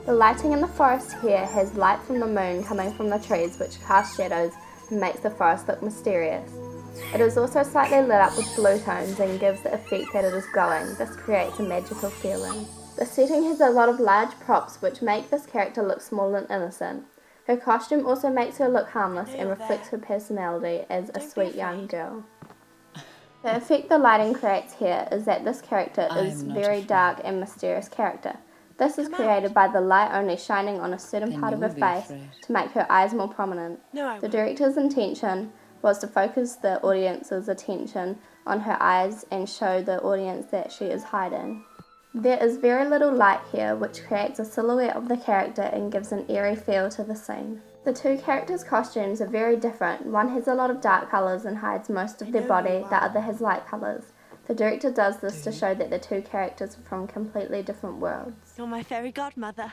The lighting in the forest here has light from the moon coming from the trees, which casts shadows and makes the forest look mysterious. It is also slightly lit up with blue tones and gives the effect that it is glowing. This creates a magical feeling. The setting has a lot of large props which make this character look small and innocent. Her costume also makes her look harmless and reflects her personality as a sweet young girl. The effect the lighting creates here is that this character is very dark and mysterious character. This is created by the light only shining on a certain part of her face to make her eyes more prominent. The director's intention was to focus the audience's attention on her eyes and show the audience that she is hiding. There is very little light here, which creates a silhouette of the character and gives an eerie feel to the scene. The two characters' costumes are very different. One has a lot of dark colours and hides most of their body, the other has light colours. The director does this to show that the two characters are from completely different worlds. You're my fairy godmother.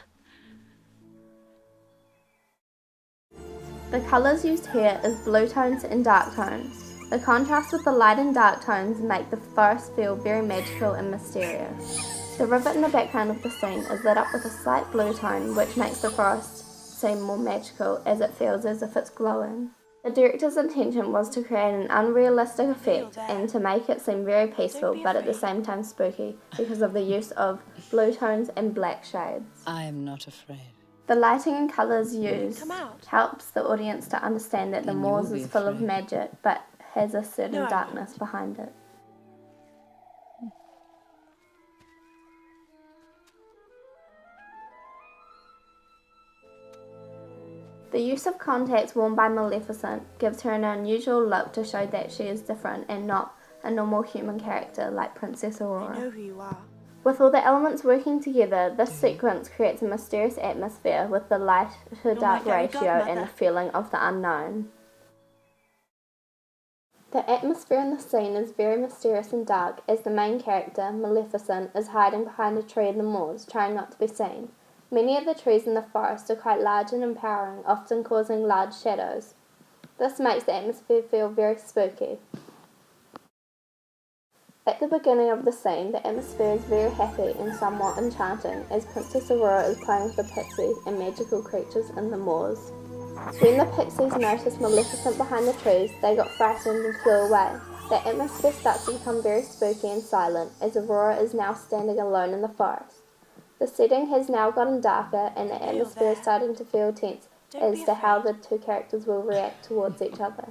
The colours used here is blue tones and dark tones. The contrast with the light and dark tones make the forest feel very magical and mysterious. The river in the background of the scene is lit up with a slight blue tone, which makes the forest seem more magical as it feels as if it's glowing. The director's intention was to create an unrealistic effect and to make it seem very peaceful but at the same time spooky because of the use of blue tones and black shades. I am not afraid. The lighting and colours used helps the audience to understand that the moors is full of magic but has a certain darkness behind it. The use of contacts worn by Maleficent gives her an unusual look to show that she is different and not a normal human character like Princess Aurora. I know who you are. With all the elements working together, this sequence creates a mysterious atmosphere with the light to dark ratio and the feeling of the unknown. The atmosphere in the scene is very mysterious and dark as the main character, Maleficent, is hiding behind a tree in the moors, trying not to be seen. Many of the trees in the forest are quite large and empowering, often causing large shadows. This makes the atmosphere feel very spooky. At the beginning of the scene, the atmosphere is very happy and somewhat enchanting as Princess Aurora is playing with the pixies and magical creatures in the moors. When the pixies noticed Maleficent behind the trees, they got frightened and flew away. The atmosphere starts to become very spooky and silent as Aurora is now standing alone in the forest. The setting has now gotten darker and the atmosphere is starting to feel tense as to how the two characters will react towards each other.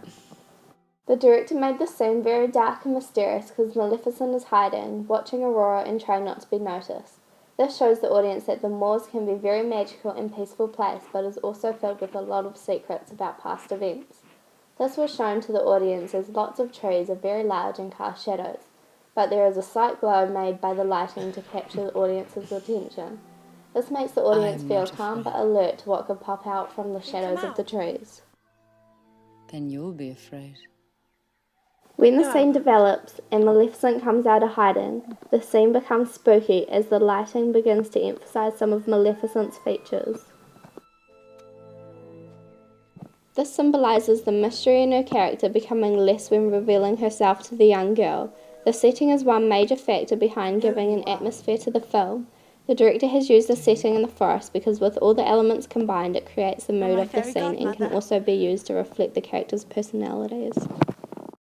The director made the scene very dark and mysterious because Maleficent is hiding, watching Aurora and trying not to be noticed. This shows the audience that the moors can be a very magical and peaceful place but is also filled with a lot of secrets about past events. This was shown to the audience as lots of trees are very large and cast shadows, but there is a slight glow made by the lighting to capture the audience's attention. This makes the audience feel calm but alert to what could pop out from the shadows of the trees. Then you'll be afraid. When the scene develops and Maleficent comes out of hiding, the scene becomes spooky as the lighting begins to emphasize some of Maleficent's features. This symbolizes the mystery in her character becoming less when revealing herself to the young girl. The setting is one major factor behind giving an atmosphere to the film. The director has used the setting in the forest because with all the elements combined it creates the mood of the scene and can also be used to reflect the characters' personalities.